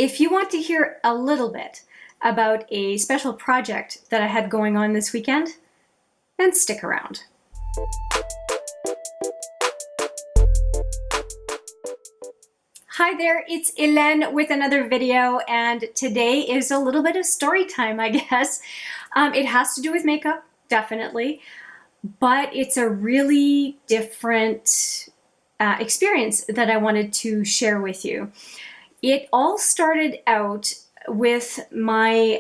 If you want to hear a little bit about a special project that I had going on this weekend, then stick around. Hi there, it's Hélène with another video, and today is a little bit of story time, I guess. It has to do with makeup, definitely, but it's a really different experience that I wanted to share with you. It all started out with my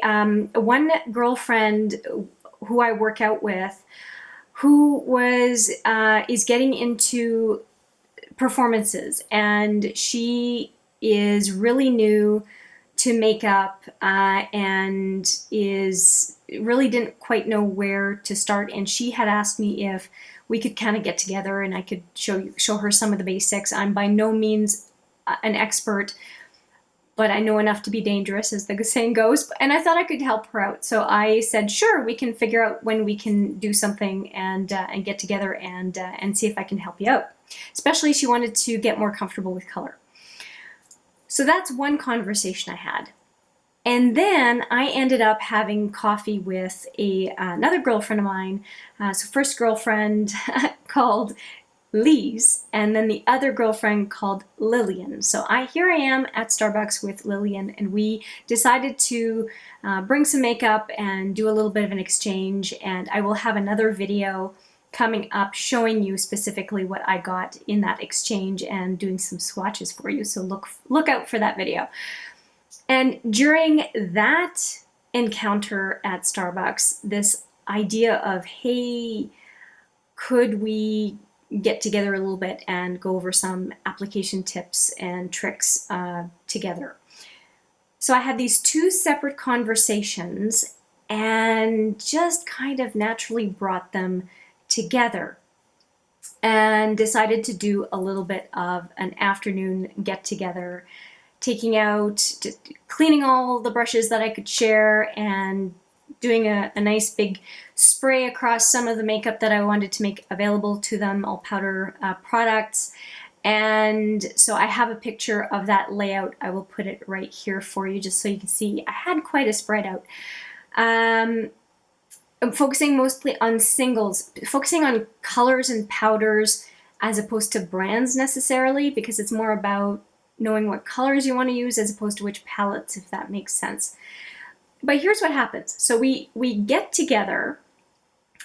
one girlfriend who I work out with, who is getting into performances, and she is really new to makeup and really didn't quite know where to start, and she had asked me if we could kind of get together and I could show her some of the basics. I'm by no means an expert, but I know enough to be dangerous, as the saying goes, and I thought I could help her out. So I said, sure, we can figure out when we can do something and get together and see if I can help you out. Especially she wanted to get more comfortable with color. So that's one conversation I had. And then I ended up having coffee with another girlfriend of mine. So first girlfriend called Lise, and then the other girlfriend called Lillian. So here I am at Starbucks with Lillian, and we decided to bring some makeup and do a little bit of an exchange, and I will have another video coming up showing you specifically what I got in that exchange and doing some swatches for you, so look out for that video. And during that encounter at Starbucks, this idea of, hey, could we get together a little bit and go over some application tips and tricks together. So I had these two separate conversations and just kind of naturally brought them together and decided to do a little bit of an afternoon get together, taking out, cleaning all the brushes that I could share and doing a nice big spray across some of the makeup that I wanted to make available to them, all powder products. And so I have a picture of that layout. I will put it right here for you just so you can see. I had quite a spread out. I'm focusing mostly on singles, focusing on colors and powders as opposed to brands necessarily, because it's more about knowing what colors you want to use as opposed to which palettes, if that makes sense. But here's what happens. So we get together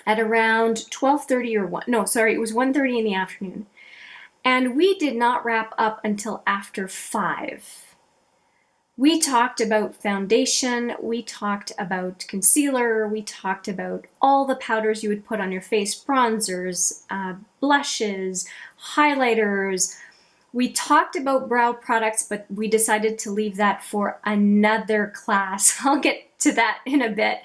at around 12:30 or 1, no, sorry, it was 1:30 in the afternoon. And we did not wrap up until after 5. We talked about foundation, we talked about concealer, we talked about all the powders you would put on your face, bronzers, blushes, highlighters. We talked about brow products, but we decided to leave that for another class. I'll get to that in a bit.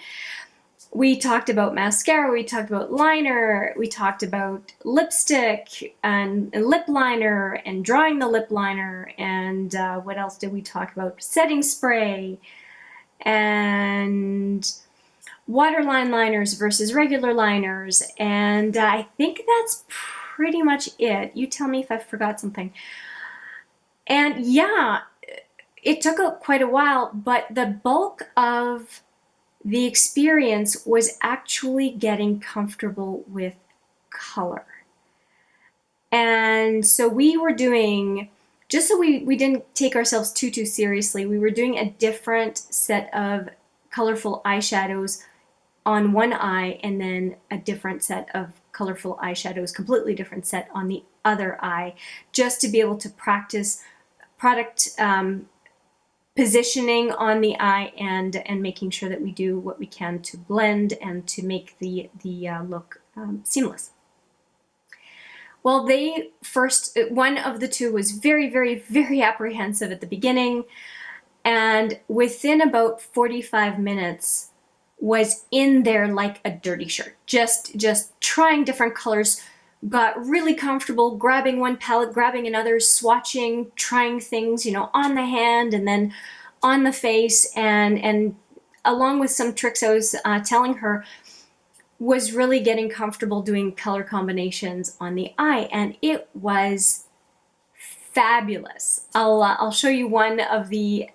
We talked about mascara, we talked about liner, we talked about lipstick and lip liner and drawing the lip liner, and what else did we talk about? Setting spray and waterline liners versus regular liners, and I think that's pretty much it. You tell me if I forgot something. And yeah, it took quite a while, but the bulk of the experience was actually getting comfortable with color. And so we were doing, just so we didn't take ourselves too seriously, we were doing a different set of colorful eyeshadows on one eye, and then a different set of colorful eyeshadows, completely different set on the other eye, just to be able to practice product positioning on the eye and making sure that we do what we can to blend and to make the look seamless. Well, one of the two was very apprehensive at the beginning, and within about 45 minutes was in there like a dirty shirt, just trying different colors, got really comfortable grabbing one palette, grabbing another, swatching, trying things, on the hand and then on the face, and along with some tricks I was telling her, was really getting comfortable doing color combinations on the eye, and it was fabulous. I'll show you one of the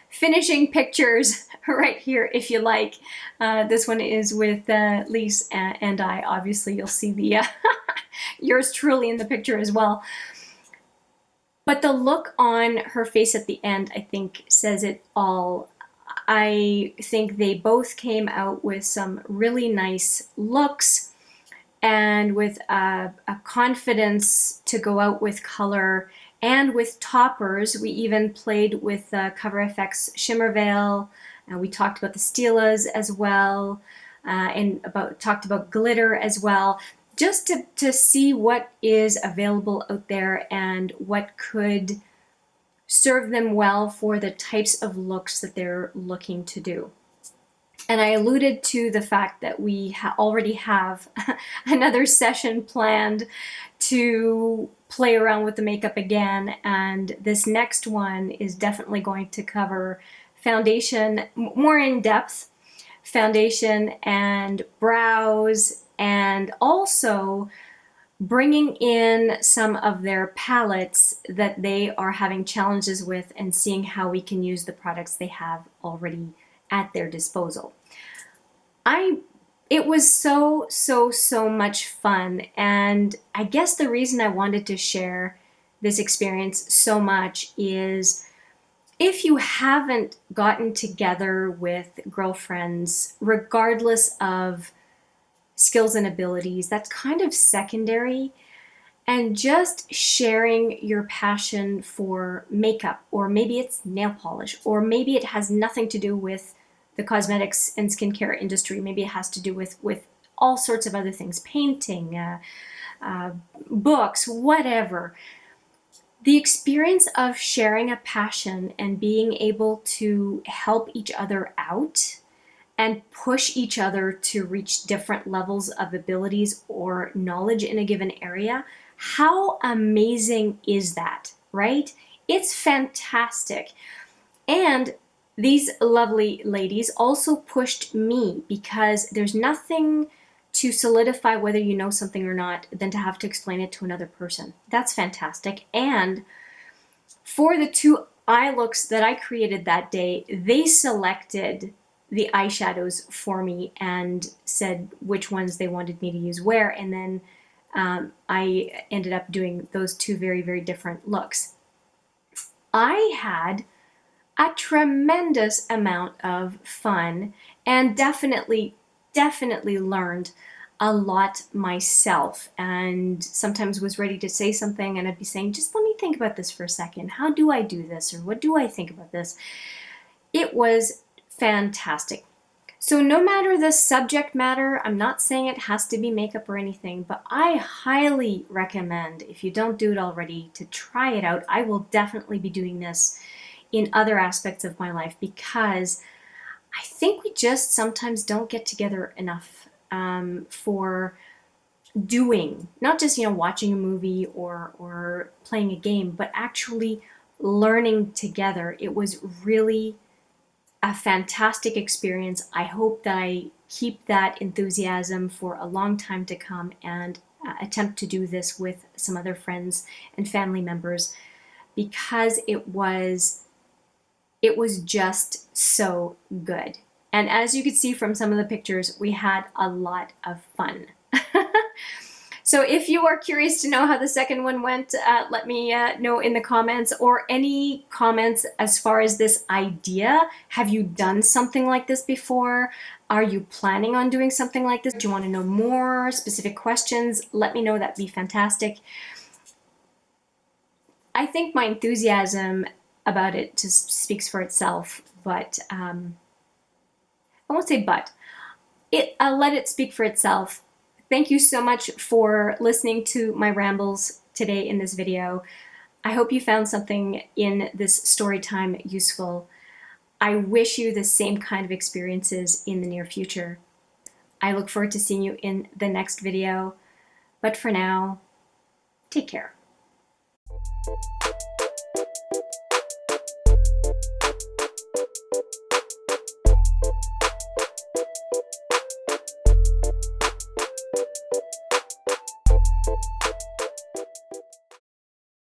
finishing pictures right here if you like. This one is with Lise and I. Obviously you'll see the yours truly in the picture as well. But the look on her face at the end, I think, says it all. I think they both came out with some really nice looks and with a confidence to go out with color and with toppers. We even played with Cover FX Shimmer Veil. We talked about the Stilas as well, and talked about glitter as well, just to see what is available out there and what could serve them well for the types of looks that they're looking to do. And I alluded to the fact that we already have another session planned to play around with the makeup again, and this next one is definitely going to cover foundation, more in depth, foundation and brows, and also bringing in some of their palettes that they are having challenges with and seeing how we can use the products they have already at their disposal. It was so much fun, and I guess the reason I wanted to share this experience so much is if you haven't gotten together with girlfriends, regardless of skills and abilities, that's kind of secondary, and just sharing your passion for makeup, or maybe it's nail polish, or maybe it has nothing to do with the cosmetics and skincare industry. Maybe it has to do with all sorts of other things, painting, books, whatever. The experience of sharing a passion and being able to help each other out and push each other to reach different levels of abilities or knowledge in a given area, how amazing is that, right? It's fantastic. And these lovely ladies also pushed me, because there's nothing to solidify whether you know something or not than to have to explain it to another person. That's fantastic. And for the two eye looks that I created that day, they selected the eyeshadows for me and said which ones they wanted me to use where, and then I ended up doing those two very different looks. I had a tremendous amount of fun and definitely learned a lot myself, and sometimes was ready to say something and I'd be saying, just let me think about this for a second. How do I do this? Or what do I think about this? It was fantastic. So no matter the subject matter, I'm not saying it has to be makeup or anything, but I highly recommend, if you don't do it already, to try it out. I will definitely be doing this in other aspects of my life, because I think we just sometimes don't get together enough for doing, not just, watching a movie or playing a game, but actually learning together. It was really a fantastic experience. I hope that I keep that enthusiasm for a long time to come, and attempt to do this with some other friends and family members, because it was just so good. And as you could see from some of the pictures, we had a lot of fun. So if you are curious to know how the second one went, let me know in the comments, or any comments as far as this idea. Have you done something like this before? Are you planning on doing something like this? Do you want to know more specific questions? Let me know. That'd be fantastic. I think my enthusiasm about it just speaks for itself, but I won't say but. I'll let it speak for itself. Thank you so much for listening to my rambles today in this video. I hope you found something in this story time useful. I wish you the same kind of experiences in the near future. I look forward to seeing you in the next video, but for now, take care.